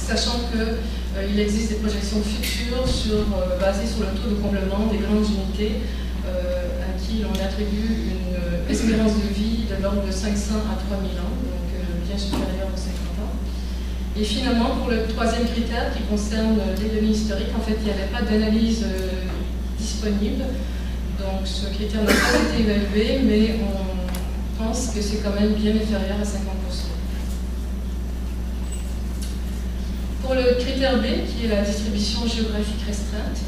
sachant qu'il existe des projections futures basées sur le taux de comblement des grandes unités à qui l'on attribue une espérance de vie de l'ordre de 500 à 3000 ans, donc bien supérieure aux 50 ans. Et finalement, pour le troisième critère qui concerne les données historiques, en fait, il n'y avait pas d'analyse disponible, donc ce critère n'a pas été évalué, mais on pense que c'est quand même bien inférieur à 50%. Pour le critère B, qui est la distribution géographique restreinte,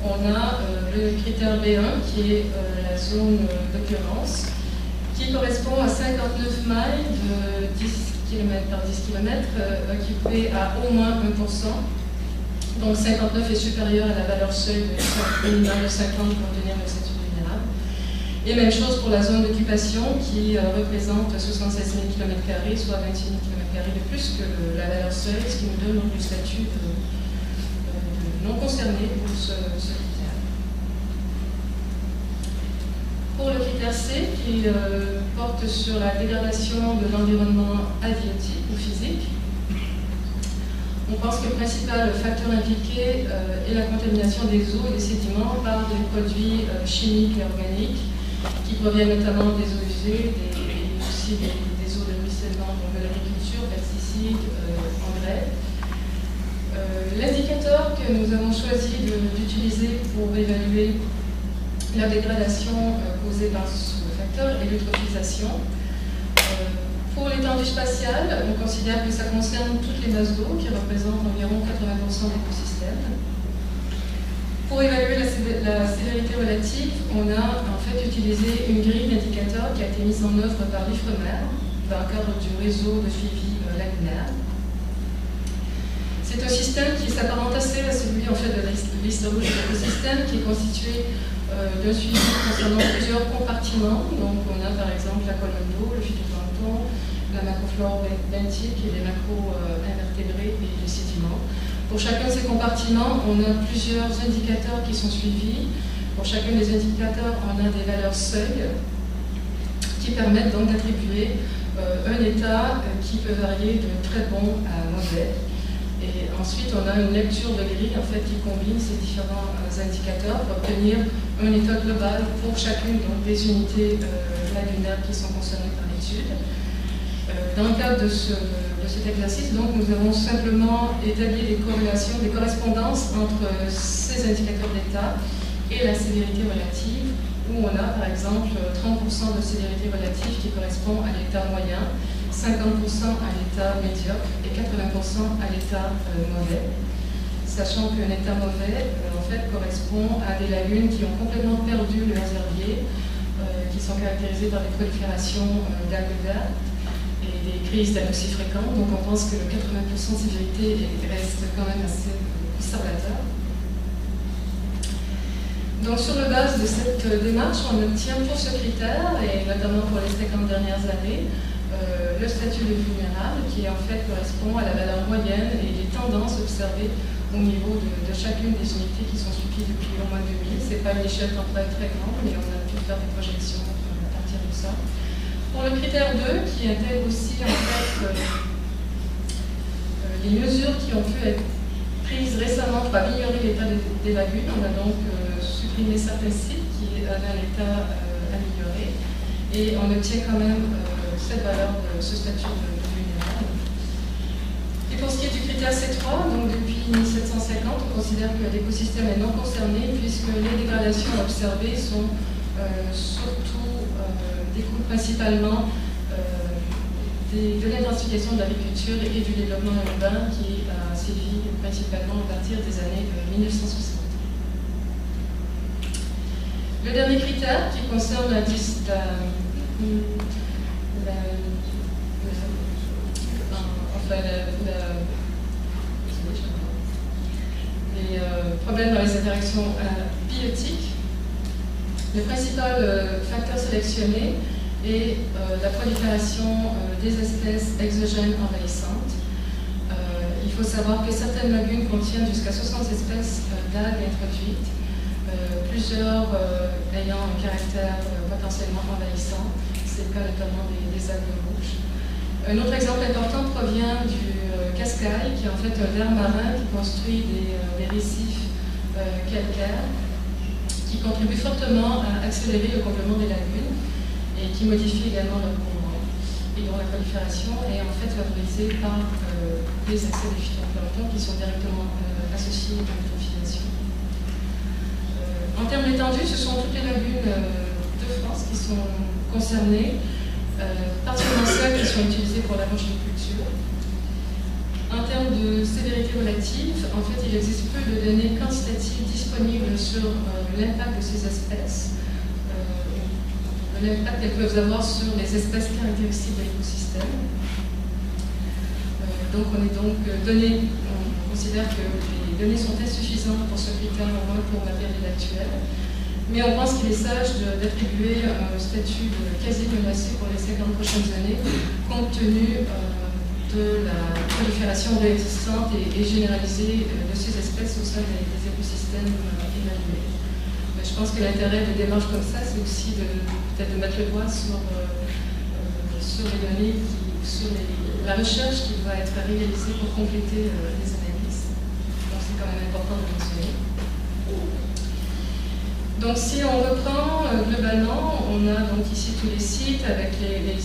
on a le critère B1, qui est la zone d'occurrence, qui correspond à 59 mailles de 10 km par 10 km, occupées à au moins 1%. Donc 59 est supérieur à la valeur seuil minimale de 50 pour obtenir le statut vulnérable. Et même chose pour la zone d'occupation qui représente 76 000 km², soit 26 000 km² de plus que la valeur seuil, ce qui nous donne donc le statut de non concerné pour ce critère. Pour le critère C, qui porte sur la dégradation de l'environnement abiotique ou physique, on pense que le principal facteur impliqué est la contamination des eaux et des sédiments par des produits chimiques et organiques qui proviennent notamment des eaux usées, aussi des eaux de ruissellement, donc de l'agriculture, pesticides, engrais. L'indicateur que nous avons choisi d'utiliser pour évaluer la dégradation causée par ce facteur est l'eutrophisation. Pour l'étendue spatiale, on considère que ça concerne toutes les masses d'eau qui représentent environ 80% de l'écosystème. Pour évaluer la sévérité relative, on a en fait utilisé une grille d'indicateurs qui a été mise en œuvre par l'IFREMER dans le cadre du réseau de suivi lagunaire. C'est un système qui s'apparente assez à celui en fait, de liste rouge de l'écosystème, qui est constitué d'un suivi concernant plusieurs compartiments. Donc on a par exemple la colonne d'eau, le phytoplancton, la macroflore benthique et les macro-invertébrés et les sédiments. Pour chacun de ces compartiments, on a plusieurs indicateurs qui sont suivis. Pour chacun des indicateurs, on a des valeurs seuil qui permettent donc d'attribuer un état qui peut varier de très bon à mauvais. Et ensuite, on a une lecture de grille en fait, qui combine ces différents indicateurs pour obtenir un état global pour chacune donc, des unités lagunaires qui sont concernées par l'étude. Dans le cadre de cet exercice, donc, nous avons simplement établi des corrélations, des correspondances entre ces indicateurs d'état et la sévérité relative, où on a par exemple 30% de sévérité relative qui correspond à l'état moyen, 50% à l'état médiocre et 80% à l'état mauvais, sachant qu'un état mauvais en fait, correspond à des lagunes qui ont complètement perdu leurs herbiers, qui sont caractérisées par des proliférations d'algues vertes et des crises d'anoxie fréquentes. Donc on pense que le 80% de sévérité reste quand même assez conservateur. Donc sur la base de cette démarche, on obtient pour ce critère, et notamment pour les 50 dernières années, le statut de vulnérable qui en fait correspond à la valeur moyenne et les tendances observées au niveau de chacune des unités qui sont suivies depuis au moins 2000. Ce n'est pas une échelle temporelle très grande, mais on a pu faire des projections à partir de ça. Pour le critère 2, qui intègre aussi en fait les mesures qui ont pu être prises récemment pour améliorer l'état des lagunes, on a donc supprimé certains sites qui avaient un état amélioré et on obtient quand même cette valeur de ce statut de vulnérable. Et pour ce qui est du critère C3, donc depuis 1750, on considère que l'écosystème est non concerné puisque les dégradations observées sont découlent principalement de l'intensification de l'agriculture et du développement urbain qui a sévi principalement à partir des années 1960. Le dernier critère qui concerne les problèmes dans les interactions biotiques. Le principal facteur sélectionné est la prolifération des espèces exogènes envahissantes. Il faut savoir que certaines lagunes contiennent jusqu'à 60 espèces d'algues introduites, plusieurs ayant un caractère potentiellement envahissant. C'est le cas notamment des algues rouges. Un autre exemple important provient du cascail, qui qui est en fait un ver marin qui construit des récifs calcaires, qui contribue fortement à accélérer le complément des lagunes et qui modifie également leur courant et dont la prolifération est en fait favorisée par les accès des phytoplanctons qui sont directement associés à l'eutrophisation. En termes d'étendue, ce sont toutes les lagunes de France qui sont concernées, particulièrement celles qui sont utilisées pour la conchyliculture. En termes de sévérité relative, en fait, il existe peu de données quantitatives disponibles sur l'impact de ces espèces, l'impact qu'elles peuvent avoir sur les espèces caractéristiques de l'écosystème. Donc, on considère que les données sont insuffisantes pour ce critère, au moins pour la période actuelle. Mais on pense qu'il est sage d'attribuer un statut de quasi menacé pour les 50 prochaines années, compte tenu de la prolifération réexistante et généralisée de ces espèces au sein des écosystèmes évalués. Mais je pense que l'intérêt de démarches comme ça, c'est aussi peut-être de mettre le doigt sur les données, sur la recherche qui doit être réalisée pour compléter les analyses. Donc c'est quand même important de mentionner. Donc si on reprend globalement, on a donc ici tous les sites avec les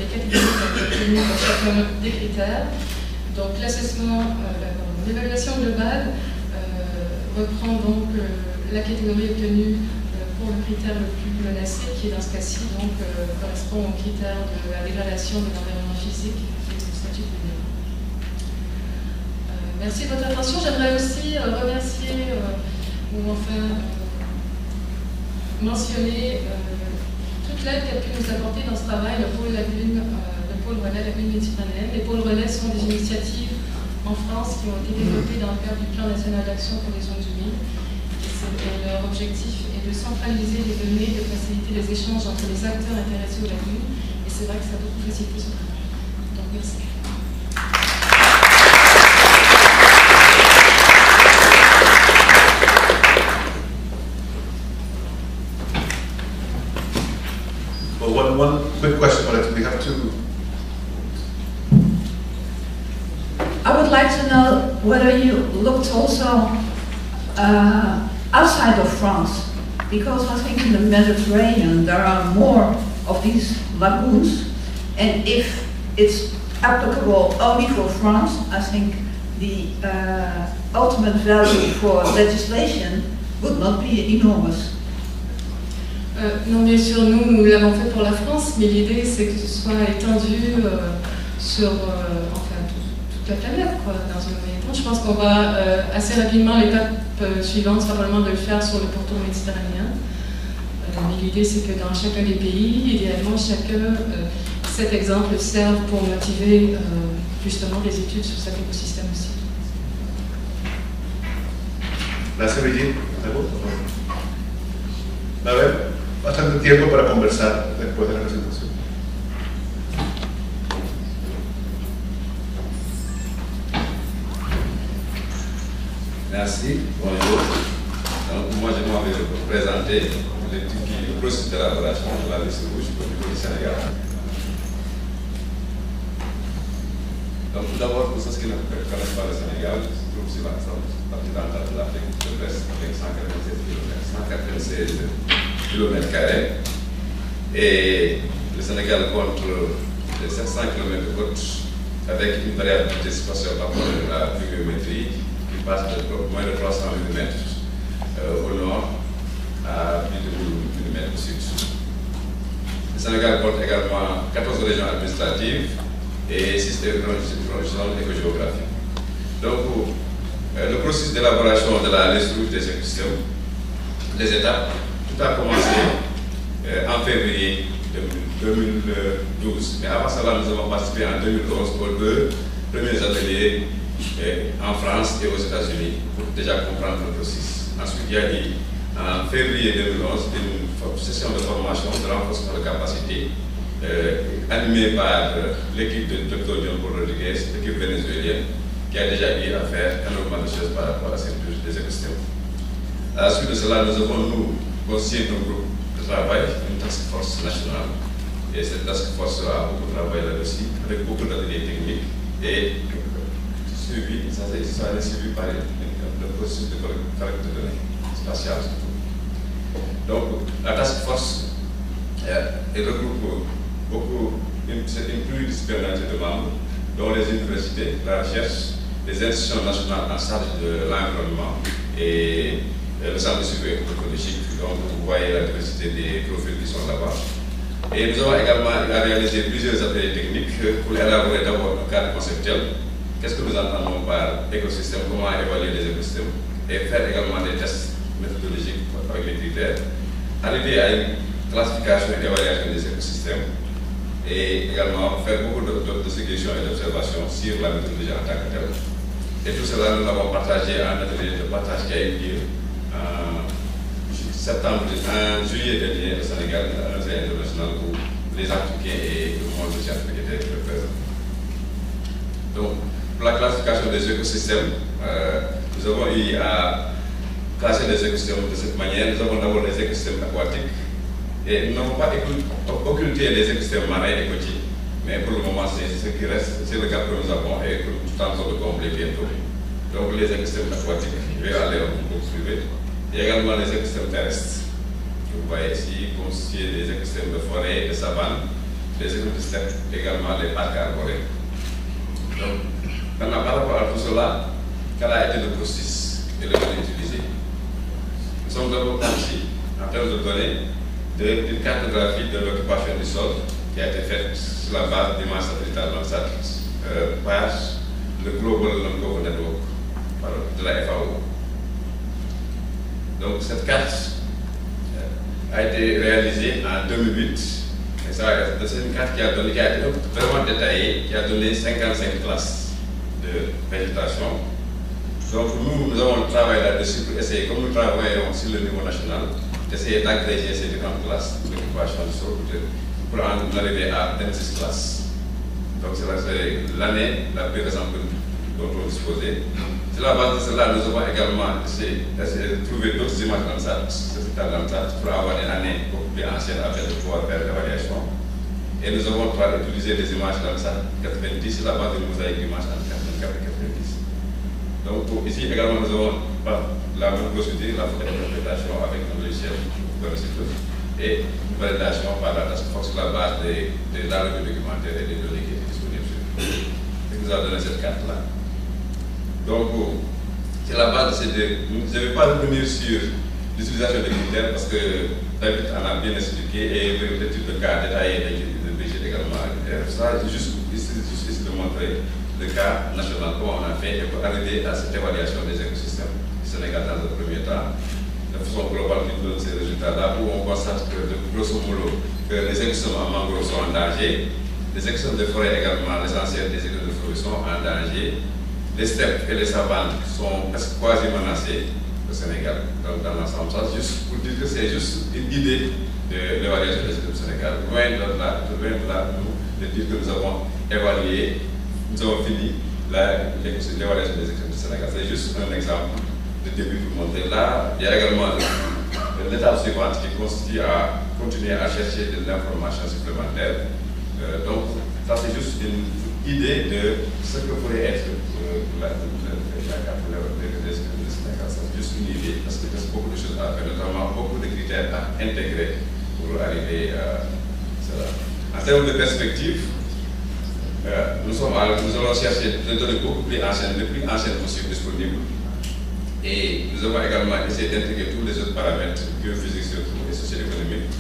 catégories obtenues dans chacun des critères. Donc l'évaluation globale reprend donc la catégorie obtenue pour le critère le plus menacé, qui est dans ce cas-ci donc correspond au critère de la dégradation de l'environnement physique et du statut de l'humain. Merci de votre attention. J'aimerais aussi remercier ou enfin mentionner toute l'aide qu'a pu nous apporter dans ce travail le pôle relais Lagune méditerranéenne. Les pôles relais sont des initiatives en France qui ont été développées dans le cadre du plan national d'action pour les zones humides. Et leur objectif est de centraliser les données, de faciliter les échanges entre les acteurs intéressés aux lagunes. Et c'est vrai que ça a beaucoup facilité ce travail. Donc merci. One quick question, but we have to. I would like to know whether you looked also outside of France, because I think in the Mediterranean there are more of these lagoons, and if it's applicable only for France, I think the ultimate value for legislation would not be enormous. Non, bien sûr, nous l'avons fait pour la France, mais l'idée c'est que ce soit étendu sur enfin, toute la planète, quoi, dans un moyen temps. Je pense qu'on va assez rapidement, l'étape suivante sera probablement de le faire sur le pourtour méditerranéen. Mais l'idée c'est que dans chacun des pays, idéalement, cet exemple serve pour motiver justement des études sur cet écosystème aussi. Gracias, Brigitte. A ver, bastante tiempo para conversar después de la presentación. Merci, bonjour. Donc, moi, je m'avais présenté le processus d'élaboration de la liste rouge au niveau du Sénégal. Donc, tout d'abord, pour ceux qui ne connaissent pas le Sénégal, il se trouve sur la partie orientale de l'Afrique de l'Ouest, avec 196 km². Et le Sénégal compte 700 km de côte avec une variabilité spatiale par rapport à la pluviométrie qui passe de moins de 300 mm au nord à plus de 1000 mm au sud. Le Sénégal compte également 14 régions administratives et système régional éco-géographique. Donc, le processus d'élaboration de la liste rouge des écosystèmes, les étapes, tout a commencé en février 2012. Mais avant cela, nous avons participé en 2011 aux 2 premiers ateliers en France et aux États-Unis pour déjà comprendre le processus. Ensuite, il y a eu en février 2011 une session de formation de renforcement de capacité animée par l'équipe de Dr John Paul Rodriguez, l'équipe vénézuélienne, qui a déjà eu à faire énormément de choses par rapport à cette lutte des écosystèmes. À la suite de cela, nous avons constitué un groupe de travail, une task force nationale. Et cette task force a beaucoup travaillé là-dessus, avec beaucoup d'ateliers techniques et suivi, ça est suivi par le processus de collecte de données spatiales surtout. Donc la task force elle regroupe une pluridisciplinarité de membres, dont les universités, la recherche, les institutions nationales en charge de l'environnement et le centre de suivi écologique. Donc vous voyez la diversité des profils qui sont là-bas. Et nous avons également réalisé plusieurs ateliers techniques pour élaborer d'abord un cadre conceptuel. Qu'est-ce que nous entendons par écosystème, comment évaluer les écosystèmes, et faire également des tests méthodologiques avec les critères. Arriver à une classification et évaluation des écosystèmes, et également faire beaucoup de suggestions et d'observations sur la méthodologie en tant que telle. Et tout cela, nous l'avons partagé en atelier de partage qui a eu lieu en juillet dernier au Sénégal, à un atelier international où les Africains et le monde scientifique étaient présents. Donc, pour la classification des écosystèmes, nous avons eu à classer les écosystèmes de cette manière. Nous avons d'abord les écosystèmes aquatiques et nous n'avons pas occulté les écosystèmes marins et côtiers. Mais pour le moment, c'est ce qui reste, c'est le gap que nous avons et que nous tentons de combler bientôt. Donc, les écosystèmes aquatiques, je vais aller un peu plus vite. Il y a également les écosystèmes terrestres. Vous voyez ici, constitués des écosystèmes de forêt, de savane, les écosystèmes également les parcs arborés. Donc, maintenant, par rapport à tout cela, quel a été le processus et le modèle utilisé? Nous sommes d'abord partis, en termes de données, d'une cartographie de l'occupation du sol qui a été faite sur la base d'images satellitales par le Global Local Network de la FAO. Donc cette carte a été réalisée en 2008. C'est une carte qui a été vraiment détaillée, qui a donné 55 classes de végétation. Donc nous avons travaillé là-dessus pour essayer, comme nous travaillons sur le niveau national, d'essayer d'agréger ces différentes classes d'occupation du sol pour en arriver à 26 classes. Donc c'est l'année la plus récente dont on disposait. Sur la base de cela, nous avons également essayé de trouver d'autres images Landsat pour avoir une année beaucoup plus ancienne afin de pouvoir faire l'évaluation. Et nous avons utilisé des images Landsat 90 sur la base de mosaïque d'images entre 84 et 90. Donc ici également, nous avons la même procédure, la interprétation avec un logiciel et une validation par la task force sur la base des revue documentaire et des données qui étaient disponibles. Et nous avons donné cette carte-là. Donc, c'est la base de ces deux. Je ne vais pas revenir sur l'utilisation des critères parce que David en a bien expliqué et l'étude de cas détaillée de BG également. Ça, juste ici de montrer le cas national, comment on a fait et pour arriver à cette évaluation des écosystèmes du Sénégal dans le premier temps. De façon globale, qui nous donne ces résultats-là où on constate que, grosso modo, que les écosystèmes en mangrove sont en danger, les écosystèmes de forêt également, l'essentiel des écosystèmes de forêt sont en danger. Les steppes et les savanes sont presque quasi menacées au Sénégal. Donc, dans l'ensemble, ça, juste pour dire que c'est juste une idée de l'évaluation des écoles du Sénégal. Loin de là, de dire que nous avons évalué, nous avons fini l'évaluation des écoles du Sénégal. C'est juste un exemple de début pour montrer. Là, il y a également l'étape suivante qui consiste à continuer à chercher de l'information supplémentaire. Donc, ça, c'est juste une idée de ce que pourrait être la carte de Sénégal. C'est juste une idée parce qu'il y a beaucoup de choses à faire, notamment beaucoup de critères à intégrer pour arriver à cela. En termes de perspective, nous allons chercher des données beaucoup plus anciennes, les plus anciennes possibles disponibles. Et nous avons également essayé d'intégrer tous les autres paramètres, biophysiques surtout et socio-économiques.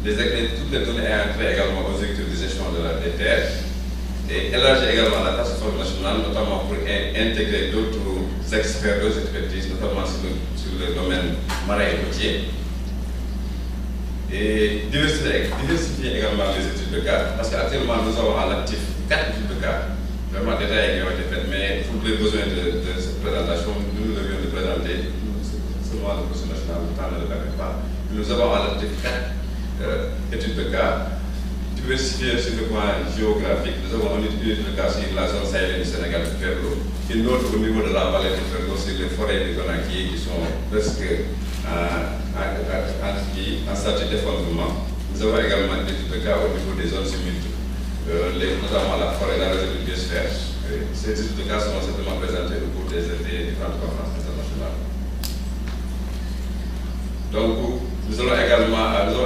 Toutes les données ayant trait également aux objectifs de gestion des terres et élargir également la task force nationale, notamment pour intégrer d'autres experts, d'autres expertises, notamment sur le domaine marin et côtier. Et diversifier également les études de cas, parce qu'actuellement nous avons à l'actif 4 études de cas, vraiment détaillées qui ont été faites, mais pour les besoins de cette présentation, nous devions de présenter seulement le processus national, le temps ne le permet pas. Nous avons à l'actif 4 études de cas, diversifiées sur le plan géographique. Nous avons une étude de cas sur la zone sahélienne du Sénégal du Ferlo, une autre au niveau de la vallée du Ferlo, sur les forêts du Conakry qui sont presque en statut d'effondrement. Nous avons également une étude de cas au niveau des zones humides, notamment la forêt, la réserve de biosphère, Ces explications seront certainement présentées au cours des différentes conférences internationales. Donc, nous avons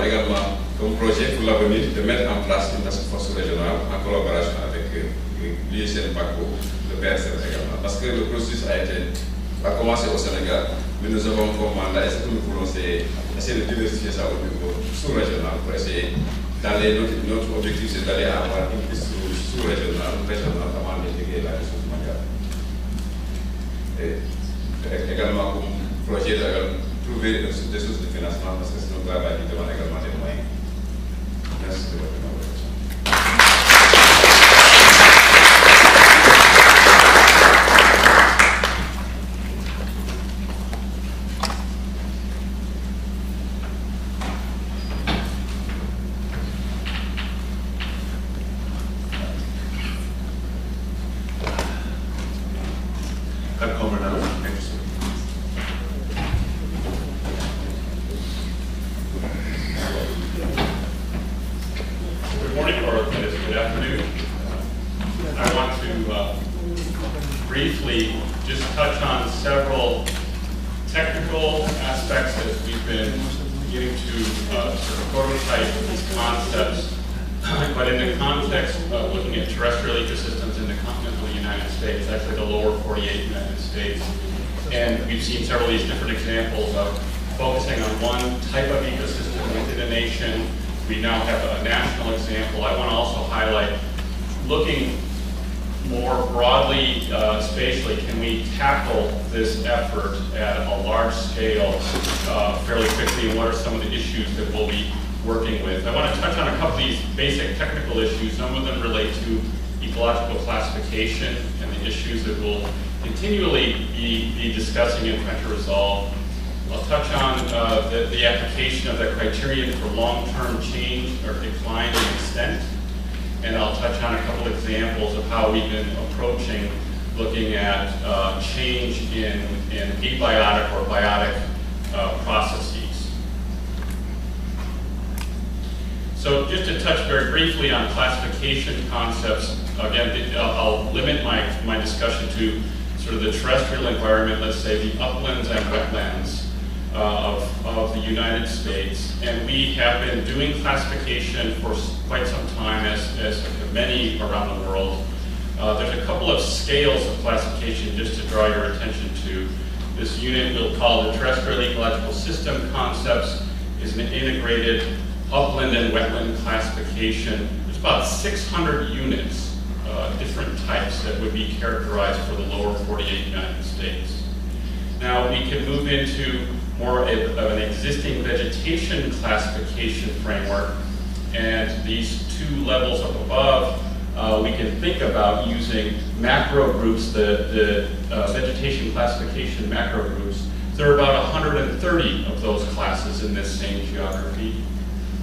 également comme projet pour l'avenir de mettre en place une task force régionale en collaboration avec l'IUCN PACO, le PSF également. Parce que le processus a commencé au Sénégal, mais nous avons comme mandat, et ce que nous voulons, c'est essayer de diversifier ça au niveau sous-régional pour essayer d'aller, notre objectif c'est d'aller avoir une piste sous-régionale, régionale, avant d'intégrer la ressource mondiale. Et également comme projet de trouver des sources de financement parce que c'est un travail qui demande également des moyens. Merci de votre attention. Briefly, just touch on several technical aspects that we've been beginning to sort of prototype these concepts, but in the context of looking at terrestrial ecosystems in the continental United States, actually the lower 48 United States. And we've seen several of these different examples of focusing on one type of ecosystem within a nation. We now have a national example. I want to also highlight looking more broadly, spatially, can we tackle this effort at a large scale fairly quickly, and what are some of the issues that we'll be working with? I want to touch on a couple of these basic technical issues. Some of them relate to ecological classification and the issues that we'll continually be discussing and trying to resolve. I'll touch on the application of the criterion for long-term change or decline in extent. And I'll touch on a couple examples of how we've been approaching looking at change in abiotic or biotic processes. So just to touch very briefly on classification concepts, again, I'll limit my discussion to sort of the terrestrial environment, let's say the uplands and wetlands of the United States. And we have been doing classification for quite some time, as many around the world. There's a couple of scales of classification just to draw your attention to. This unit we'll call the terrestrial ecological system concepts is an integrated upland and wetland classification. There's about 600 units, different types that would be characterized for the lower 48 United States. Now we can move into more of an existing vegetation classification framework, and these two levels up above, we can think about using macro groups, the vegetation classification macro groups. There are about 130 of those classes in this same geography.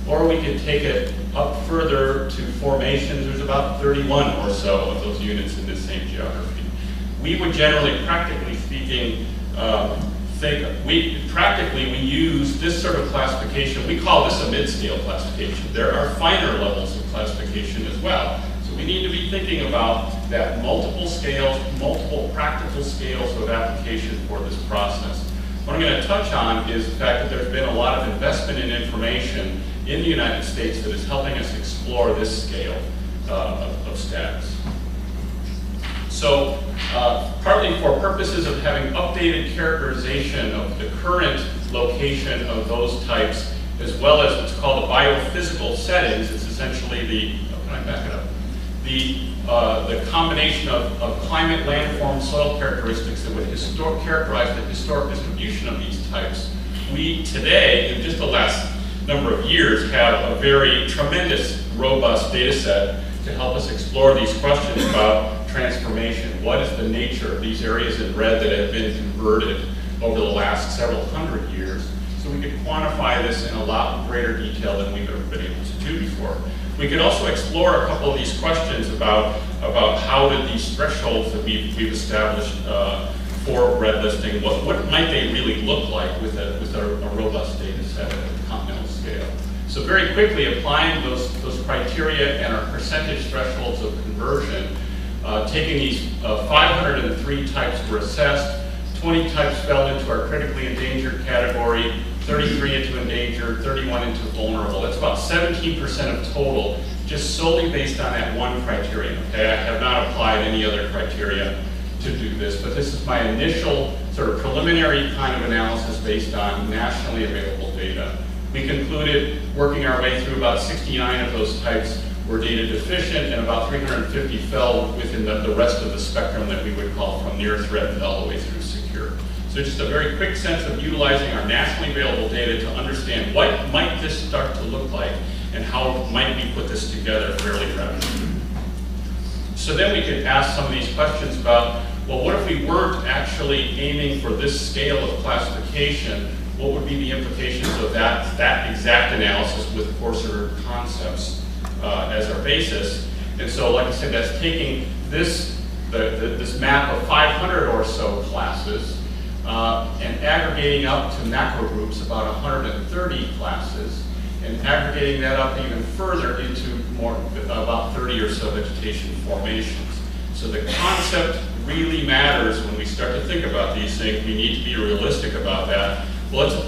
Or we can take it up further to formations. There's about 31 or so of those units in this same geography. We would generally, practically speaking, we use this sort of classification. We call this a mid-scale classification. There are finer levels of classification as well. So we need to be thinking about that multiple scales, multiple practical scales of application for this process. What I'm going to touch on is the fact that there's been a lot of investment in information in the United States that is helping us explore this scale of status. So, partly for purposes of having updated characterization of the current location of those types, as well as what's called the biophysical settings, it's essentially the, can I back it up? The combination of climate, landform, soil characteristics that would characterize the historic distribution of these types. We today, in just the last number of years, have a very tremendous, robust data set to help us explore these questions about transformation. What is the nature of these areas in red that have been converted over the last several hundred years? So we could quantify this in a lot greater detail than we've ever been able to do before. We could also explore a couple of these questions about how did these thresholds that we've established for red listing, what might they really look like with a robust data set at the continental scale. So very quickly, applying those criteria and our percentage thresholds of conversion, Taking these 503 types were assessed, 20 types fell into our critically endangered category, 33 into endangered, 31 into vulnerable. That's about 17% of total, just solely based on that one criterion. Okay, I have not applied any other criteria to do this, but this is my initial sort of preliminary kind of analysis based on nationally available data. We concluded, working our way through, about 69 of those types were data deficient, and about 350 fell within the rest of the spectrum that we would call from near threatened all the way through secure. So just a very quick sense of utilizing our nationally available data to understand what might this start to look like and how might we put this together fairly rapidly. So then we could ask some of these questions about, well, what if we weren't actually aiming for this scale of classification? What would be the implications of that exact analysis with coarser concepts as our basis? And so, like I said, that's taking this map of 500 or so classes and aggregating up to macro groups, about 130 classes, and aggregating that up even further into about 30 or so vegetation formations. So the concept really matters when we start to think about these things. We need to be realistic about that. Well, let's